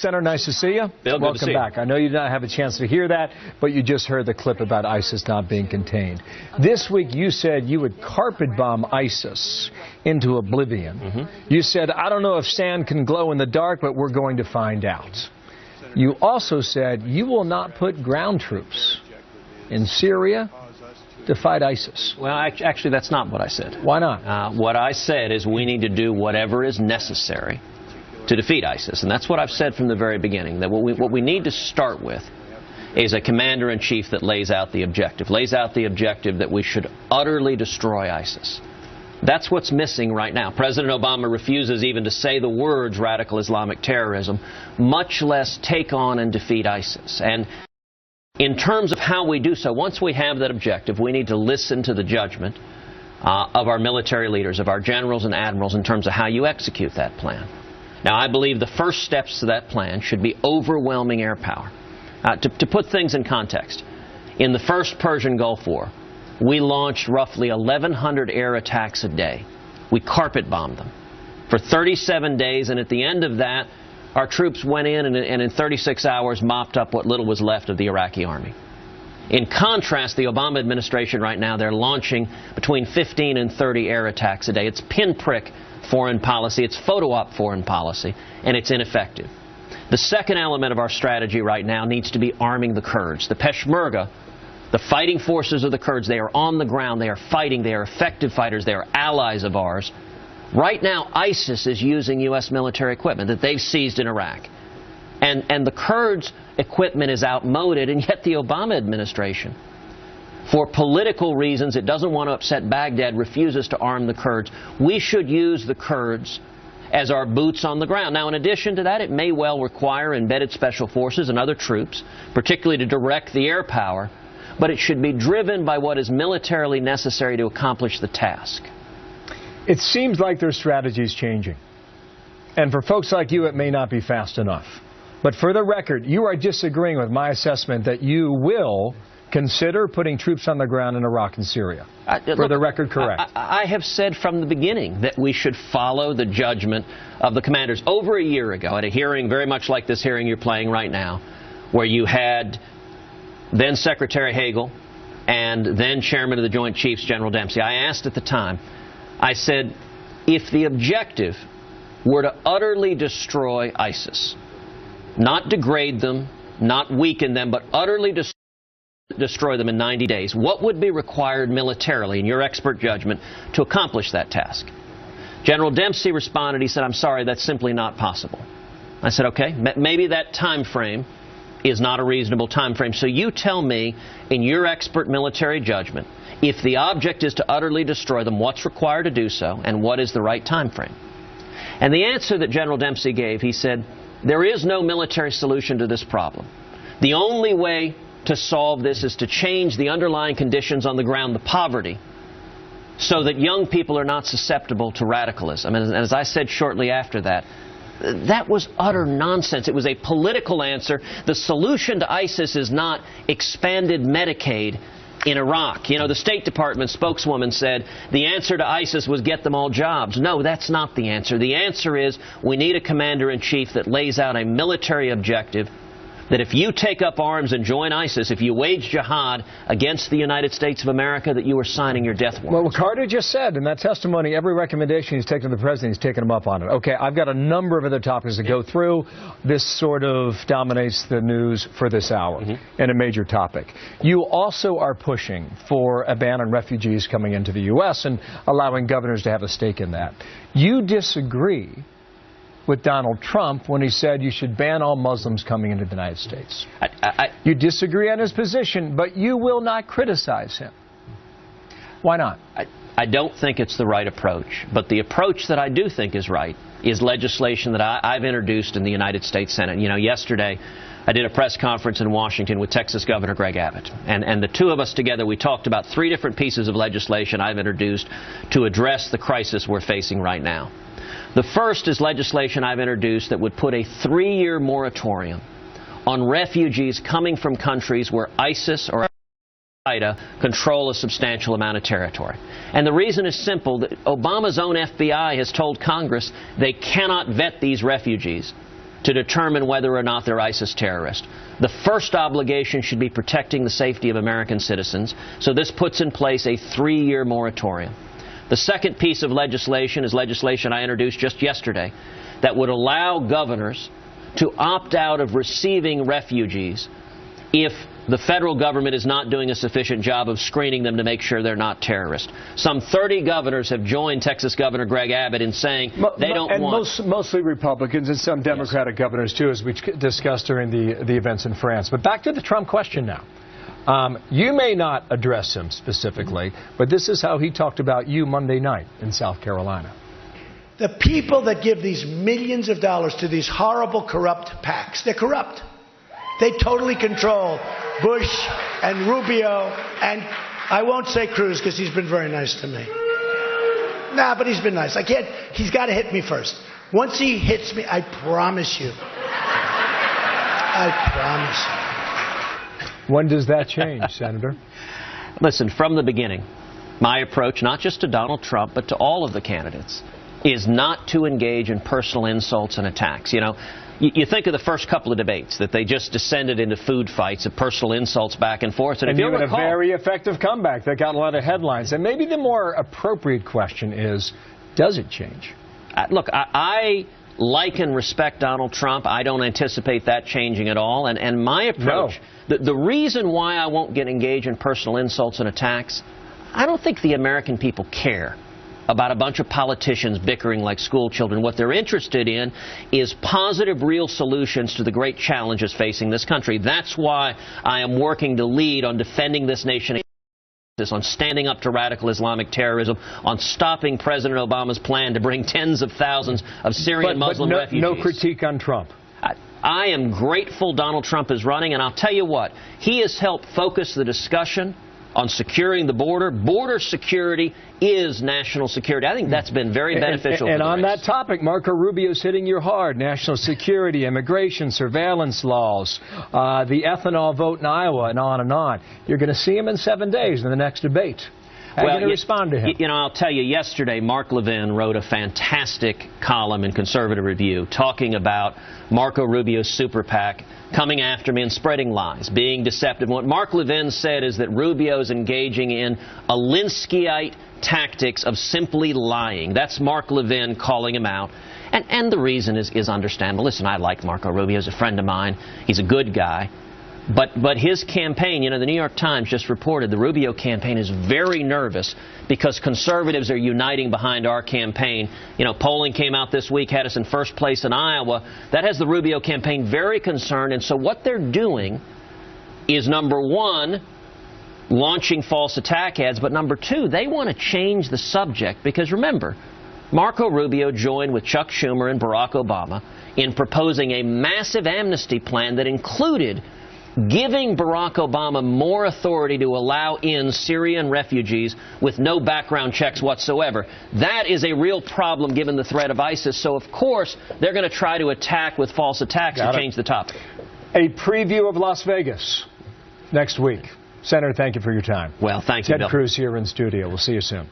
Center, nice to see you. Bill, welcome back. I know you did not have a chance to hear that, but you just heard the clip about ISIS not being contained. This week you said you would carpet bomb ISIS into oblivion. You said, I don't know if sand can glow in the dark, but we're going to find out. You also said you will not put ground troops in Syria to fight ISIS. Well, actually, that's not what I said. Why not? What I said is we need to do whatever is necessary to defeat ISIS. And that's what I've said from the very beginning, that what we need to start with is a commander-in-chief that lays out the objective that we should utterly destroy ISIS. That's what's missing right now. President Obama refuses even to say the words radical Islamic terrorism, much less take on and defeat ISIS. And in terms of how we do so, once we have that objective, we need to listen to the judgment of our military leaders, of our generals and admirals, in terms of how you execute that plan. Now, I believe the first steps to that plan should be overwhelming air power. To put things in context, in the first Persian Gulf War, we launched roughly 1,100 air attacks a day. We carpet bombed them for 37 days, and at the end of that, our troops went in and in 36 hours mopped up what little was left of the Iraqi army. In contrast, the Obama administration right now, they're launching between 15 and 30 air attacks a day. It's pinprick foreign policy, it's photo op foreign policy, and it's ineffective. The second element of our strategy right now needs to be arming the Kurds. The Peshmerga, the fighting forces of the Kurds, they are on the ground, they are fighting, they are effective fighters, they are allies of ours. Right now, ISIS is using U.S. military equipment that they've seized in Iraq. And the Kurds' equipment is outmoded, and yet the Obama administration, for political reasons, it doesn't want to upset Baghdad, refuses to arm the Kurds. We should use the Kurds as our boots on the ground. Now, in addition to that, it may well require embedded special forces and other troops, particularly to direct the air power, but it should be driven by what is militarily necessary to accomplish the task. It seems like their strategy is changing. And for folks like you, it may not be fast enough. But for the record, you are disagreeing with my assessment that you will consider putting troops on the ground in Iraq and Syria. For the record, correct. I have said from the beginning that we should follow the judgment of the commanders. Over a year ago, at a hearing very much like this hearing you're playing right now, where you had then Secretary Hagel and then Chairman of the Joint Chiefs, General Dempsey, I asked at the time, I said, if the objective were to utterly destroy ISIS, not degrade them, not weaken them, but utterly destroy them in 90 days, what would be required militarily, in your expert judgment, to accomplish that task? General Dempsey responded, he said, I'm sorry, that's simply not possible. I said, okay, maybe that time frame is not a reasonable time frame. So you tell me, in your expert military judgment, if the object is to utterly destroy them, what's required to do so, and what is the right time frame? And the answer that General Dempsey gave, he said, there is no military solution to this problem. The only way to solve this is to change the underlying conditions on the ground, the poverty, so that young people are not susceptible to radicalism. And as I said shortly after that, that was utter nonsense. It was a political answer. The solution to ISIS is not expanded Medicaid in Iraq. You know, the State Department spokeswoman said the answer to ISIS was get them all jobs. No, that's not the answer. The answer is we need a commander-in-chief that lays out a military objective that if you take up arms and join ISIS, if you wage jihad against the United States of America, that you are signing your death warrant. Well, what Carter just said in that testimony, every recommendation he's taken to the president, he's taken him up on it. Okay, I've got a number of other topics to go through. This sort of dominates the news for this hour and a major topic. You also are pushing for a ban on refugees coming into the U.S. and allowing governors to have a stake in that. You disagree with Donald Trump when he said you should ban all Muslims coming into the United States. You disagree on his position, but you will not criticize him. Why not? I don't think it's the right approach, but the approach that I do think is right is legislation that I've introduced in the United States Senate. You know, yesterday I did a press conference in Washington with Texas Governor Greg Abbott, and the two of us together, we talked about 3 different pieces of legislation I've introduced to address the crisis we're facing right now. The first is legislation I've introduced that would put a 3-year moratorium on refugees coming from countries where ISIS or Al-Qaeda control a substantial amount of territory. And the reason is simple. That Obama's own FBI has told Congress they cannot vet these refugees to determine whether or not they're ISIS terrorists. The first obligation should be protecting the safety of American citizens, so this puts in place a 3-year moratorium. The second piece of legislation is legislation I introduced just yesterday that would allow governors to opt out of receiving refugees if the federal government is not doing a sufficient job of screening them to make sure they're not terrorists. Some 30 governors have joined Texas Governor Greg Abbott in saying they don't want... And mostly Republicans and some Democratic governors, too, as we discussed during the events in France. But back to the Trump question now. You may not address him specifically, but this is how he talked about you Monday night in South Carolina. The people that give these millions of dollars to these horrible, corrupt PACs, they're corrupt. They totally control Bush and Rubio, and I won't say Cruz because he's been very nice to me. Nah, but he's been nice. He's got to hit me first. Once he hits me, I promise you. I promise you. When does that change, Senator? Listen, from the beginning, my approach, not just to Donald Trump, but to all of the candidates, is not to engage in personal insults and attacks. You know, you think of the first couple of debates that they just descended into food fights of personal insults back and forth. And you had a very effective comeback that got a lot of headlines. And maybe the more appropriate question is, does it change? Look, I like and respect Donald Trump. I don't anticipate that changing at all. And my approach, the reason why I won't get engaged in personal insults and attacks, I don't think the American people care about a bunch of politicians bickering like school children. What they're interested in is positive, real solutions to the great challenges facing this country. That's why I am working to lead on defending this nation, on standing up to radical Islamic terrorism, on stopping President Obama's plan to bring tens of thousands of Syrian Muslim refugees. No critique on Trump. I am grateful Donald Trump is running, and I'll tell you what, he has helped focus the discussion on securing the border. Border security is national security. I think that's been very beneficial. And on that topic, Marco Rubio's hitting you hard. National security, immigration, surveillance laws, the ethanol vote in Iowa, and on and on. You're going to see him in 7 days in the next debate. How are you going to respond to him? You know, I'll tell you, yesterday, Mark Levin wrote a fantastic column in Conservative Review talking about Marco Rubio's super PAC coming after me and spreading lies, being deceptive. What Mark Levin said is that Rubio's engaging in Alinskyite tactics of simply lying. That's Mark Levin calling him out. And the reason is understandable. Listen, I like Marco Rubio. He's a friend of mine. He's a good guy. But his campaign, you know, the New York Times just reported the Rubio campaign is very nervous because conservatives are uniting behind our campaign. You know, polling came out this week, had us in first place in Iowa. That has the Rubio campaign very concerned. And so what they're doing is, number one, launching false attack ads. But number two, they want to change the subject because, remember, Marco Rubio joined with Chuck Schumer and Barack Obama in proposing a massive amnesty plan that included giving Barack Obama more authority to allow in Syrian refugees with no background checks whatsoever. That is a real problem given the threat of ISIS. So, of course, they're going to try to attack with false attacks and change the topic. A preview of Las Vegas next week. Senator, thank you for your time. Well, thank you, Bill. Ted Cruz here in studio. We'll see you soon.